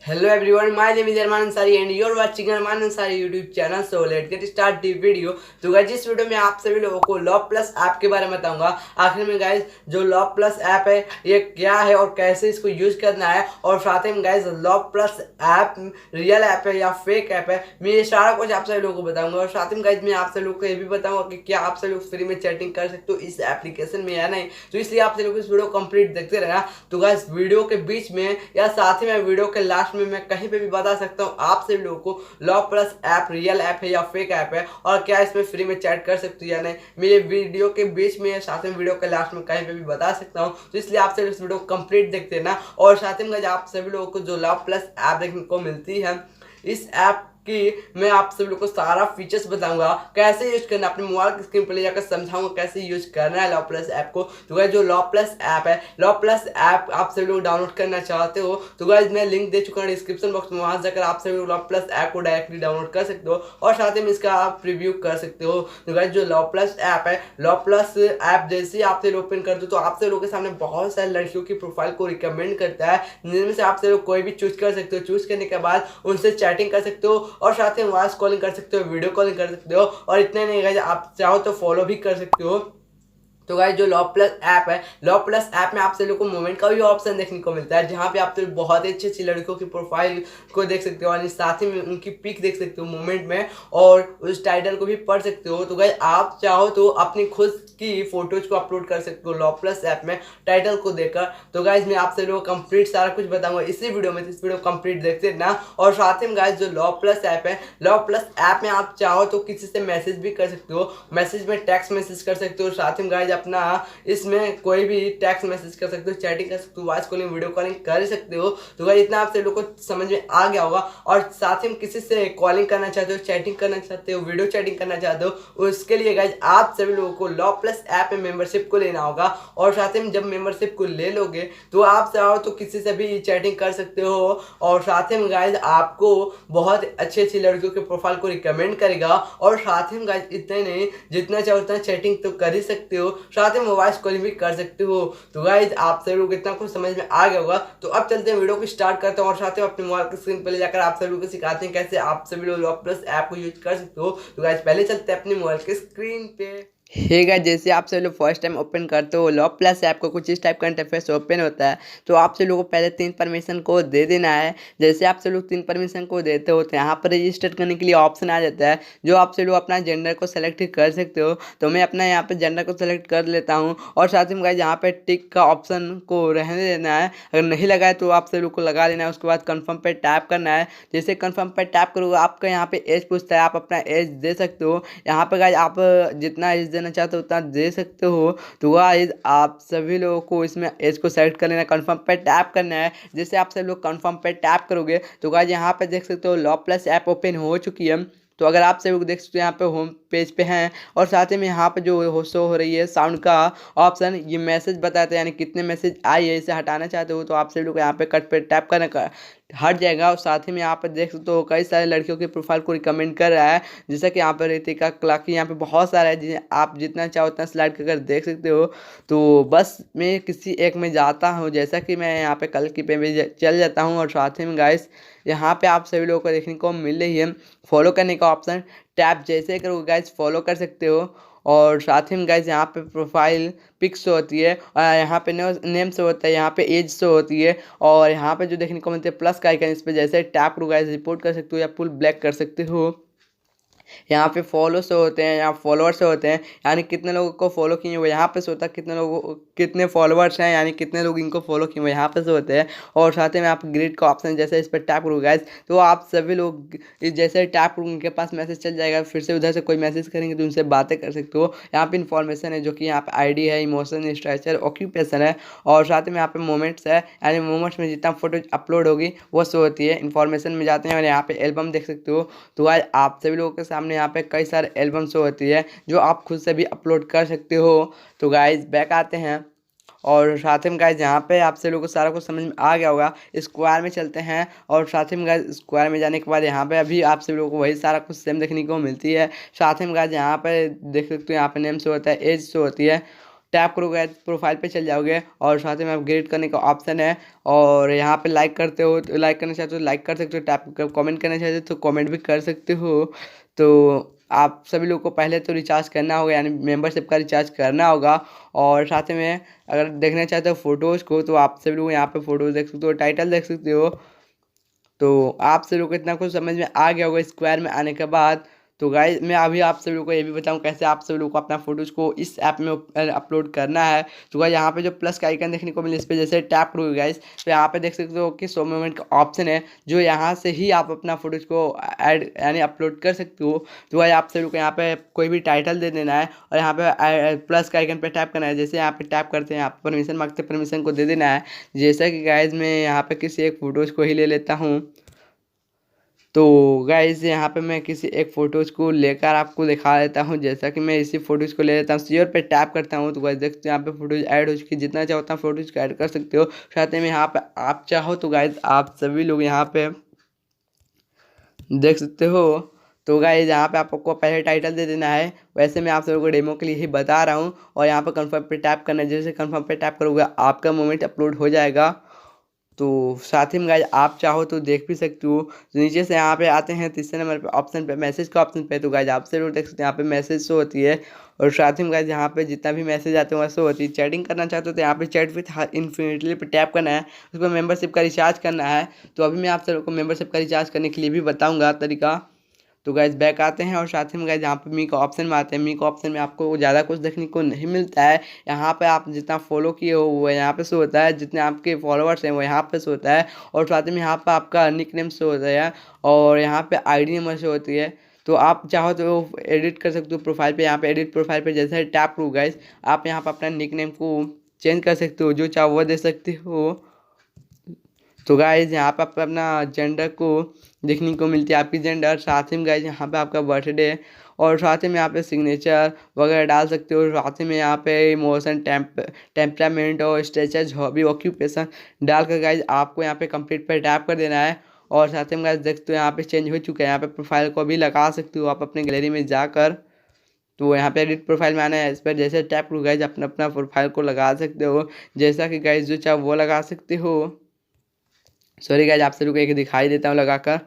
Hello everyone, my name is Arman Ansari and you're watching Arman Ansari YouTube channel. So let's get start the video. तो guys इस video में आप सभी लोगों को law plus app के बारे में बताऊंगा। आखिर में गाइस जो लॉ प्लस ऐप है ये क्या है और कैसे इसको यूज करना है, और साथ ही में guys law plus app real app है या फेक ऐप है, मैं ये सारा कुछ आप सभी लोगों को बताऊंगा। और साथ ही में गाइस मैं आप सभी लोगों को ये भी बताऊंगा कि क्या आप सभी लोग फ्री में चैटिंग कर सकते हो इस एप्लीकेशन में या नहीं। तो इसलिए आप सभी लोग इस वीडियो कंप्लीट देखते रहना। तो गाइस वीडियो के बीच में या साथ ही में वीडियो के लास्ट में मैं कहीं पे भी बता सकता हूँ आप सभी लोगों को law plus app real app है या फेक ऐप है, और क्या इसमें फ्री में चैट कर सकते हो या नहीं। मेरे वीडियो के बीच में या साथ में वीडियो के लास्ट में कहीं पे भी बता सकता हूँ। तो इसलिए आप सभी इस वीडियो कंप्लीट देखते ना। और साथ ही में आप सभी लोगों को जो लॉ प्लस ऐप देखने को मिलती है, इस ऐप कि मैं आप सभी लोग को सारा फीचर्स बताऊंगा, कैसे यूज करना, अपने मोबाइल की स्क्रीन पर ले जाकर समझाऊंगा कैसे यूज करना है लॉ प्लस ऐप को। तो गाइस जो लॉ प्लस ऐप है, लॉ प्लस ऐप आप सभी लोग डाउनलोड करना चाहते हो तो गाइस मैं लिंक दे चुका हूँ डिस्क्रिप्शन बॉक्स में, वहां जाकर आप सभी लोग लॉ प्लस ऐप को डायरेक्टली डाउनलोड कर सकते हो और साथ ही में इसका आप रिव्यू कर सकते हो। तो गाइस जो लॉ प्लस ऐप है, लॉ प्लस ऐप जैसे ही आप सभी ओपन कर दो तो आप सभी लोग के सामने बहुत सारे लड़कियों की प्रोफाइल को रिकमेंड करता है, जिनमें से आप सभी लोग कोई भी चूज कर सकते हो। चूज करने के बाद उनसे चैटिंग कर सकते हो और साथ ही वॉइस कॉलिंग कर सकते हो, वीडियो कॉलिंग कर सकते हो, और इतने नहीं गाइस आप चाहो तो फॉलो भी कर सकते हो। तो गाइस जो लॉ प्लस ऐप है, लॉ प्लस ऐप में आप सभी लोग को मोमेंट का भी ऑप्शन देखने को मिलता है, जहाँ पे आप सभी बहुत ही अच्छी अच्छी लड़कियों की प्रोफाइल को देख सकते हो और साथ ही में उनकी पिक देख सकते हो मोमेंट में, और उस टाइटल को भी पढ़ सकते हो। तो गाइस आप चाहो तो अपनी खुद की फोटोज को अपलोड कर सकते हो लॉ प्लस ऐप में टाइटल को देखकर। तो गाइस मैं आप सभी लोगों को कंप्लीट सारा कुछ बताऊंगा इसी वीडियो में, इस वीडियो कंप्लीट देखते ना। और साथ ही में गाइस जो लॉ प्लस ऐप है, लॉ प्लस ऐप में आप चाहो तो किसी से मैसेज भी कर सकते हो, मैसेज में टेक्स्ट मैसेज कर सकते हो। साथ ही गाइस अपना इसमें कोई भी टेक्स्ट मैसेज कर सकते हो, चैटिंग कर सकते हो, वॉइस कॉलिंग वीडियो कॉलिंग कर सकते हो। तो गाइस इतना आप सभी लोग को समझ में आ गया होगा। और साथ ही में किसी से कॉलिंग करना चाहते हो, चैटिंग करना चाहते हो, वीडियो चैटिंग करना चाहते हो, उसके लिए गाइस आप सभी लोगों को लॉ प्लस ऐप में मेंबरशिप को लेना होगा। और साथ ही में जब मेंबरशिप को ले लोगे तो आप चाहो तो किसी से भी चैटिंग कर सकते हो, और साथ ही में गाइस आपको बहुत अच्छी अच्छी लड़कियों के प्रोफाइल को रिकमेंड करेगा। और साथ ही में गाइस इतने नहीं, जितना चाहो उतना चैटिंग तो कर ही सकते हो, साथ ही वॉइस कॉलिंग भी कर सकते हो। तो गाइस आप सभी लोग इतना कुछ समझ में आ गया होगा। तो अब चलते हैं वीडियो को स्टार्ट करते हैं और साथ ही अपने मोबाइल की स्क्रीन पर ले जाकर आप सभी लोग को सिखाते हैं कैसे आप सभी लोग लॉ प्लस ऐप को यूज कर सकते हो। तो गाइस पहले चलते हैं अपने मोबाइल की स्क्रीन पे। हे गाइस जैसे आप सभी लोग फर्स्ट टाइम ओपन करते हो लॉ प्लस ऐप को, कुछ इस टाइप का इंटरफेस ओपन होता है। तो आप सभी लोगों को पहले 3 परमिशन को दे देना है। जैसे आप सभी लोग 3 परमिशन को देते हो तो यहाँ पर रजिस्टर करने के लिए ऑप्शन आ जाता है, जो आप सभी लोग अपना जेंडर को सेलेक्ट कर सकते हो। तो मैं अपना यहाँ पे जेंडर को सेलेक्ट कर लेता हूँ, और साथ ही में गाइस यहाँ पे टिक का ऑप्शन को रहने देना है, अगर नहीं लगा है तो आप सभी लोग को लगा लेना है। उसके बाद कन्फर्म पे टैप करना है। जैसे कन्फर्म पे टैप करोगे आपका यहाँ पे एज पूछता है, आप अपना एज दे सकते हो। यहाँ पे गाइस आप जितना एज देना चाहते हो उतना दे सकते हो। तो गाइस आप सभी लोगों को इसमें एज को सेलेक्ट कर लेना, कन्फर्म पे टैप करना है। जैसे आप सभी लोग कन्फर्म पे टैप करोगे तो गाइस यहाँ पे देख सकते हो लॉ प्लस ऐप ओपन हो चुकी है। तो अगर आप सभी लोग देख सकते हो यहाँ पे होम पेज पे हैं, और साथ ही में यहाँ पे जो शो हो रही है साउंड का ऑप्शन, ये मैसेज बताते हैं यानी कितने मैसेज आए हैं। इसे हटाना चाहते हो तो आप सभी लोग यहाँ पे कट पे टैप करने का हट जाएगा। और साथ ही में यहाँ पर देख सकते हो कई सारे लड़कियों की प्रोफाइल को रिकमेंड कर रहा है, जैसा कि यहाँ पर रितिका क्लाकी, यहाँ पे बहुत सारा है जिन्हें आप जितना चाहो उतना स्लाइड कर देख सकते हो। तो बस मैं किसी एक में जाता हूँ, जैसा कि मैं यहाँ पे कल की पे भी चल जाता हूँ। और साथ ही में गाइस यहाँ पे आप सभी लोगों को देखने को मिल रही है फॉलो करने का ऑप्शन, टैप जैसे करोगे गाइस फॉलो कर सकते हो। और साथ ही में गाइस यहाँ पे प्रोफाइल पिक्स होती है, और यहाँ पे नेम से होता है, यहाँ पे एज से होती है, और यहाँ पे जो देखने को मिलते हैं प्लस का आइकन, इस पर जैसे टैप करो गाइस रिपोर्ट कर सकते हो या फुल ब्लैक कर सकते हो। यहाँ पे फॉलो से होते हैं, यहाँ फॉलोअर से होते हैं, यानी कितने लोगों को फॉलो किए वो यहाँ पे से होता है, कितने लोगों कितने फॉलोअर्स हैं यानी कितने लोग इनको फॉलो किए वो यहाँ पे से होते हैं। और साथ ही में आप ग्रिड का ऑप्शन जैसे इस पर टैप करोगे गाइस तो आप सभी लोग जैसे टैप करोगे उनके पास मैसेज चल जाएगा, फिर से उधर से कोई मैसेज करेंगे तो उनसे बातें कर सकते हो। यहाँ पे इन्फॉर्मेशन है, जो कि यहाँ पे आईडी है, इमोशन, स्ट्रक्चर, ऑक्यूपेशन है, और साथ ही में यहाँ पे मोमेंट्स है, यानी मोमेंट्स में जितना फोटो अपलोड होगी वो शो होती है। इन्फॉर्मेशन में जाते हैं और यहाँ पे एल्बम देख सकते हो। तो आज आप सभी लोगों के सामने यहाँ पे कई सारे एल्बम शो होती है जो आप खुद से भी अपलोड कर सकते हो। तो गाइज बैक आते हैं, और साथ ही में गाइज यहाँ पे आप सभी लोगों को सारा कुछ समझ में आ गया होगा। स्क्वायर में चलते हैं, और साथ ही में गाइज स्क्वायर में जाने के बाद यहाँ पे अभी आप सभी लोगों को वही सारा कुछ सेम देखने को मिलती है। साथ ही में गाइज यहाँ पे देख सकते हो यहाँ पे नेम शो होता है, एज शो होती है, टैप करोगे प्रोफाइल पे चल जाओगे और साथ में अपग्रेड करने का ऑप्शन है। और यहाँ पे लाइक करते हो तो लाइक करना चाहते हो लाइक कर सकते हो, टैप कमेंट करना चाहते हो तो कमेंट भी कर सकते हो। तो आप सभी लोग को पहले तो रिचार्ज करना होगा, यानी मेंबरशिप का रिचार्ज करना होगा। और साथ में अगर देखना चाहते हो फ़ोटोज़ को तो आप सभी लोग यहाँ पे फ़ोटोज़ देख सकते हो, टाइटल देख सकते हो। तो आप सभी लोग को इतना कुछ समझ में आ गया होगा स्क्वायर में आने के बाद। तो गाइस मैं अभी आप सभी लोग को ये भी बताऊं कैसे आप सभी लोग को अपना फोटोज़ को इस ऐप में अपलोड करना है। तो गाइस यहाँ पे जो प्लस का आइकन देखने को मिले इस पर जैसे टैप करोगे गाइस तो यहाँ पे देख सकते हो कि शो मोमेंट का ऑप्शन है, जो यहाँ से ही आप अपना फोटोज़ को ऐड यानी अपलोड कर सकते हो। तो गाइस आप सभी लोग को यहाँ पे कोई भी टाइटल दे देना है और यहाँ पे प्लस का आइकन पे टैप करना है। जैसे यहाँ पे टैप करते हैं, आप परमिशन मांगते हैं, परमिशन को दे देना है। जैसा कि गाइस मैं यहाँ पे किसी एक फ़ोटोज़ को ही ले लेता हूँ। तो गाइस यहाँ पे मैं किसी एक फ़ोटोज़ को लेकर आपको दिखा देता हूँ। जैसा कि मैं इसी फ़ोटोज़ को ले लेता हूँ, शेयर पे टैप करता हूँ तो गाइस देखते हैं यहाँ पे फ़ोटोज़ ऐड हो चुकी है। जितना चाहो उतना फ़ोटोज़ को ऐड कर सकते हो। साथ में यहाँ पे आप चाहो तो गाइस आप सभी लोग यहाँ पे देख सकते हो। तो गाइस यहाँ पे आपको पहले टाइटल दे देना है, वैसे मैं आप सभी को डेमो के लिए ही बता रहा हूँ। और यहाँ पर कंफर्म पे टैप करना है। जैसे कंफर्म पे टैप करोगे आपका मोमेंट अपलोड हो जाएगा। तो साथ ही में गाइस आप चाहो तो देख भी सकते हो। तो नीचे से यहाँ पे आते हैं तीसरे नंबर पे ऑप्शन पे, मैसेज का ऑप्शन पे। तो गाइस आप जरूर देख सकते हैं यहाँ पे मैसेज शो होती है। और साथ ही में गाइस यहाँ पे जितना भी मैसेज आते हैं वह शो होती है। चैटिंग करना चाहते हो तो यहाँ पे चैट विथ इन्फिनिटली पे टैप करना है, उसको मेंबरशिप का रिचार्ज करना है। तो अभी मैं आप सबको मेंबरशिप का रिचार्ज करने के लिए भी बताऊँगा तरीका। तो गाइज बैक आते हैं और साथ ही में गाइज यहाँ पे मी का ऑप्शन में आते हैं। मी का ऑप्शन में आपको ज़्यादा कुछ देखने को नहीं मिलता है। यहाँ पे आप जितना फॉलो किए हो वो यहाँ पे शो होता है, जितने आपके फॉलोअर्स हैं वो यहाँ पे शो होता है। और साथ में यहाँ पे आपका निक नेम शो होता है और यहाँ पे आईडी नंबर शो होती है। तो आप चाहो तो एडिट कर सकते हो प्रोफाइल पे। यहाँ पे एडिट प्रोफाइल पे जैसे टैप करो गाइज आप यहाँ पे अपना निक नेम को चेंज कर सकते हो, जो चाहो वो दे सकते हो। तो गाइज यहाँ पे आप अपना जेंडर को देखने को मिलती है, आपकी जेंडर। साथ ही में गाइज यहाँ पे आपका बर्थडे और साथ ही में यहाँ पे सिग्नेचर वगैरह डाल सकते हो। साथ ही में यहाँ पे इमोशन, टेम्परामेंट और स्टेटस, हॉबी, ऑक्यूपेशन डाल कर गाइज आपको यहाँ पे कंप्लीट पे टैप कर देना है। और साथ ही में गाइज देखते हो यहाँ पे चेंज हो चुका है। यहाँ पे प्रोफाइल को भी लगा सकते हो आप अपने गैलरी में जाकर। तो यहाँ पे एडिट प्रोफाइल में आना है, इस पर जैसे टैप करो गाइज अपना अपना प्रोफाइल को लगा सकते हो, जैसा कि गाइज जो चाहो वो लगा सकते हो। सॉरी गाइज आप सभी को एक दिखाई देता हूँ लगाकर।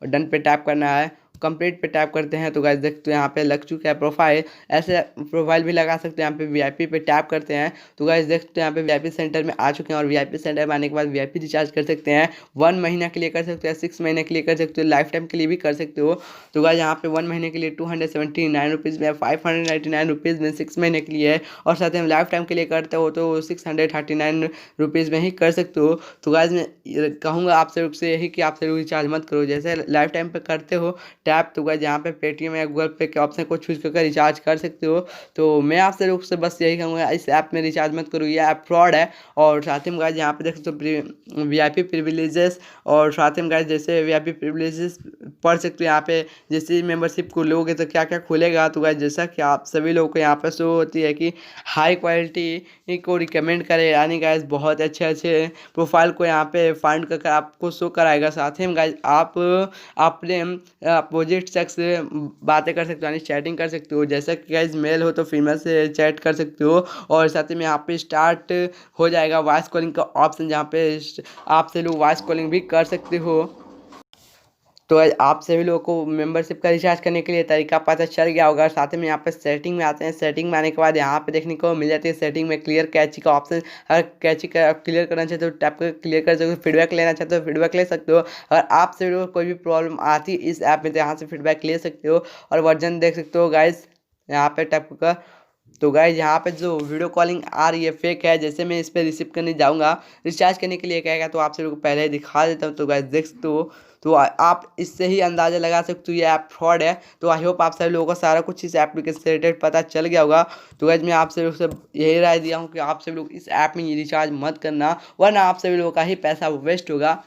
और डन पे टैप करना है, कंप्लीट पे टैप करते हैं तो गाइज देखते हो यहाँ पे लग चुका है प्रोफाइल। ऐसे प्रोफाइल भी लगा सकते हैं। यहाँ पे वीआईपी पे टैप करते हैं तो गाइज देखते हैं यहाँ पे वीआईपी सेंटर में आ चुके हैं। और वीआईपी सेंटर में आने के बाद वीआईपी रिचार्ज कर सकते हैं। 1 महीना के लिए कर सकते हैं, 6 महीने के लिए कर सकते हो, लाइफ टाइम के लिए भी कर सकते हो। तो गाइज यहाँ पे 1 महीने के लिए 279 रुपीज़ में, 599 रुपीज़ में 6 महीने के लिए है। और साथ ही लाइफ टाइम के लिए करते हो तो 639 रुपीज़ में ही कर सकते हो। तो गाइज मैं कहूँगा आप सभी से यही कि आप सभी रिचार्ज मत करो। जैसे लाइफ टाइम पे करते हो टैप तो गाइज यहाँ पे पेटीएम या गूगल पे के ऑप्शन को चूज करके रिचार्ज कर सकते हो। तो मैं आपसे लोग से बस यही कहूँगा इस ऐप में रिचार्ज मत करो, ये ऐप फ्रॉड है। और साथ ही में गाइज यहाँ पे देख सकते हो वीआईपी प्रिविलेजेस। और साथ ही में गाइज जैसे वीआईपी प्रिविलेजेस पढ़ सकते हो यहाँ पे, जैसे मेंबरशिप को लोगे तो क्या क्या खुलेगा। तो गाइज जैसा कि आप सभी लोगों को यहाँ पे शो होती है कि हाई क्वालिटी को रिकमेंड करे, यानी गाइज बहुत अच्छे अच्छे प्रोफाइल को यहाँ पे फाइंड करके आपको शो कराएगा। साथ ही में गाइज आप अपने अपोजिट सेक्स से बातें कर सकते हो, यानी चैटिंग कर सकते हो। जैसा कि गाइज मेल हो तो फीमेल से चैट कर सकते हो। और साथ ही में यहाँ पे स्टार्ट हो जाएगा वॉइस कॉलिंग का ऑप्शन, जहाँ पे आपसे लोग वॉइस कॉलिंग भी कर सकते हो। तो आप सभी लोगों को मेंबरशिप का रिचार्ज करने के लिए तरीका पता चल गया होगा। साथ ही में यहाँ पे सेटिंग में आते हैं। सेटिंग में आने के बाद यहाँ पे देखने को मिल जाती है सेटिंग में क्लियर कैची का ऑप्शन। अगर कैची का क्लियर करना चाहते हो टैप कर क्लियर कर सकते हो। फीडबैक लेना चाहते हो फीडबैक ले सकते हो। अगर आप सभी लोगों को कोई भी प्रॉब्लम आती है इस ऐप में तो यहाँ से फीडबैक ले सकते हो। और वर्जन देख सकते हो गाइज यहाँ पे टैप कर। तो गाइज यहाँ पे जो वीडियो कॉलिंग आ रही है फेक है। जैसे मैं इस पर रिसीव करने जाऊँगा रिचार्ज करने के लिए कहेगा तो आप सभी को पहले ही दिखा देता हूँ। तो गाइज देख सकते हो, तो आप इससे ही अंदाज़ा लगा सकते हो ये ऐप फ्रॉड है। तो आई होप आप सभी लोगों को सारा कुछ इस एप्लीकेशन से रिलेटेड पता चल गया होगा। तो गाइज मैं आप सभी लोग से यही राय दिया हूँ कि आप सभी लोग इस ऐप में रिचार्ज मत करना, वरना आप सभी लोगों का ही पैसा वेस्ट होगा।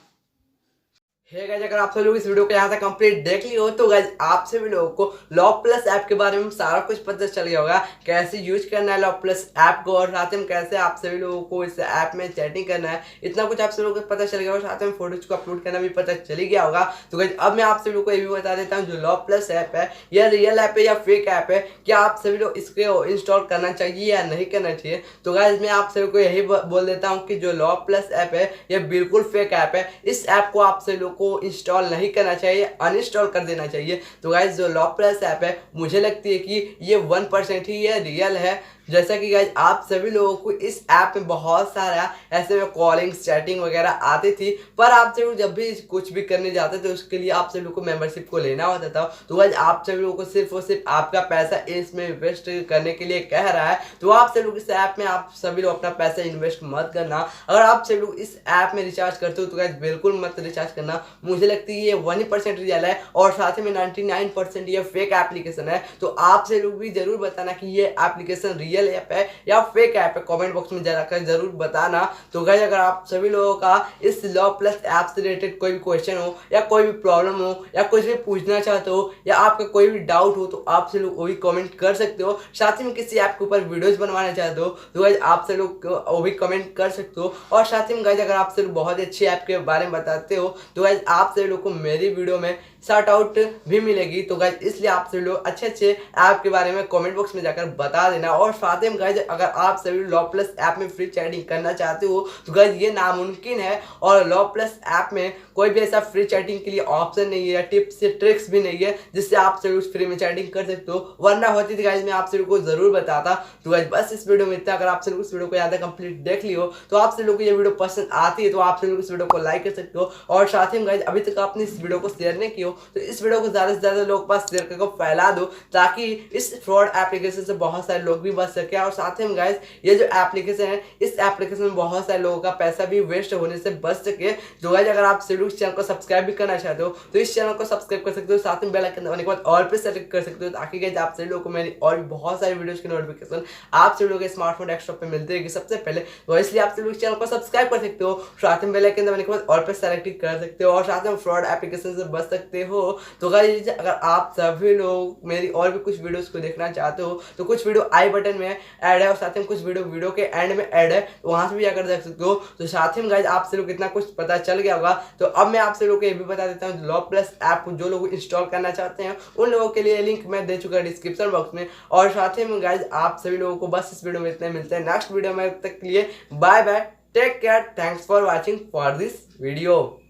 हे गाइस, अगर आप सब लोग इस वीडियो को यहाँ तक कंप्लीट देख ली हो तो गाइस आप सभी लोगों को लॉ प्लस ऐप के बारे में सारा कुछ पता चल गया होगा, कैसे यूज करना है लॉ प्लस ऐप को और साथ में कैसे आप सभी लोगों को इस ऐप में चैटिंग करना है। इतना कुछ आप सभी लोगों को पता चल गया होगा, साथ में फोटोज को अपलोड करना भी पता चल ही गया होगा। तो गाइस अब मैं आप सभी लोगों को ये भी बता देता हूँ, जो लॉ प्लस ऐप है यह रियल ऐप है या फेक ऐप है, क्या आप सभी लोग इसको इंस्टॉल करना चाहिए या नहीं करना चाहिए। तो गाइस मैं आप सभी को यही बोल देता हूँ कि जो लॉ प्लस ऐप है यह बिल्कुल फेक ऐप है। इस ऐप को आप सभी लोग को इंस्टॉल नहीं करना चाहिए, अनइंस्टॉल कर देना चाहिए। तो गाइस जो लॉ प्लस ऐप है मुझे लगती है कि ये 1% ही ये रियल है। जैसा कि गाइस आप सभी लोगों को इस ऐप में बहुत सारा ऐसे में कॉलिंग चैटिंग वगैरह आती थी, पर आप सभी जब भी कुछ भी करने जाते थे उसके लिए आप सभी लोग को मेंबरशिप को लेना होता था। तो गाइस आप सभी लोगों को सिर्फ और सिर्फ आपका पैसा इसमें इन्वेस्ट करने के लिए कह रहा है, तो आप सभी लोग इस ऐप में आप सभी लोग अपना पैसा इन्वेस्ट मत करना। अगर आप सभी लोग इस ऐप में रिचार्ज करते हो तो गाइस बिल्कुल मत रिचार्ज करना। मुझे लगती है ये 1% रियल है और साथ में 99% ये फेक एप्लीकेशन है। तो आप सभी लोग भी जरूर बताना कि ये एप्लीकेशन रियल ऐप है या फेक ऐप है, कमेंट बॉक्स में जाकर जरूर बताना। तो गाइस अगर आप सभी लोगों का इस लॉ प्लस ऐप से रिलेटेड कोई भी क्वेश्चन हो या कोई भी प्रॉब्लम हो या कुछ भी पूछना चाहते हो या आपका कोई भी डाउट हो तो आप सभी लोग वो भी कमेंट कर सकते हो। साथ ही में किसी ऐप के ऊपर वीडियोस बनवाना चाहते हो तो गाइस आप सभी लोग वो भी कमेंट कर सकते हो। और साथ ही में गाइस अगर आप सभी बहुत अच्छी ऐप के बारे में बताते हो तो गाइस आप सभी लोग को मेरी वीडियो में शार्ट आउट भी मिलेगी। तो गाइस इसलिए आप सभी लोग अच्छे अच्छे ऐप के बारे में कमेंट बॉक्स में जाकर बता देना। और साथ में गाइस अगर आप सभी लॉ प्लस ऐप में फ्री चैटिंग करना चाहते हो तो गाइस ये नामुमकिन है और लॉ प्लस ऐप में कोई भी ऐसा फ्री चैटिंग के लिए ऑप्शन नहीं है, टिप्स से ट्रिक्स भी नहीं है जिससे आप सभी फ्री में चैटिंग कर सकते हो, वरना होती थी गाइस मैं आप सभी को जरूर बताता। तो गाइस बस इस वीडियो में इतना। अगर आप सभी इस वीडियो को ज़्यादा कंप्लीट देख लियो तो आप सभी लोग को ये वीडियो पसंद आती है तो आप सभी इस वीडियो को लाइक कर सकते हो। और साथ ही गाइस अभी तक आपने इस वीडियो को शेयर नहीं किया तो इस वीडियो को ज़्यादा से ज़्यादा लोग पास शेयर करके फैला दो, ताकि इस फ्रॉड एप्लीकेशन से बहुत सारे लोग भी बच सके। और साथ ही गाइस ये जो एप्लीकेशन है इस एप्लीकेशन में बहुत सारे लोगों का पैसा भी वेस्ट होने से बच सके। जो गाइस अगर आप सभी इस चैनल को सब्सक्राइब भी करना चाहते हो तो इस चैनल को सब्सक्राइब कर सकते हो, साथ में बेल आइकन दबाने के बाद ऑल पे सेलेक्ट कर सकते हो, ताकि गाइस आप सभी लोगों को मेरी और भी बहुत सारी वीडियोस की नोटिफिकेशन आप सभी लोगों के स्मार्टफोन डेस्कटॉप पे मिलती रहेगी सबसे पहले। तो इसलिए आप सभी चैनल को सब्सक्राइब कर सकते हो, साथ में बेल आइकन दबाने के बाद ऑल पे सेलेक्ट कर सकते हो और साथ में फ्रॉड एप्लीकेशन से बच सकते हो। तो गाइस अगर आप सभी लोग मेरी और भी कुछ वीडियोस को देखना चाहते हो तो कुछ वीडियो आई बटन में ऐड है और साथ में कुछ वीडियो के एंड में ऐड है, तो वहां से भी जाकर देख सकते हो। तो साथ ही गाइस आप सभी लोग कितना कुछ पता चल गया होगा। तो अब मैं आप सभी लोग को ये भी बता देता हूँ, लॉ प्लस ऐप जो लोग इंस्टॉल करना चाहते हैं उन लोगों के लिए लिंक मैं दे चुका डिस्क्रिप्शन बॉक्स में। और साथ ही में गाइस आप सभी लोगों को बस इस वीडियो में इतने मिलते हैं नेक्स्ट वीडियो में, तक के लिए bye bye, take care, thanks for watching for this video.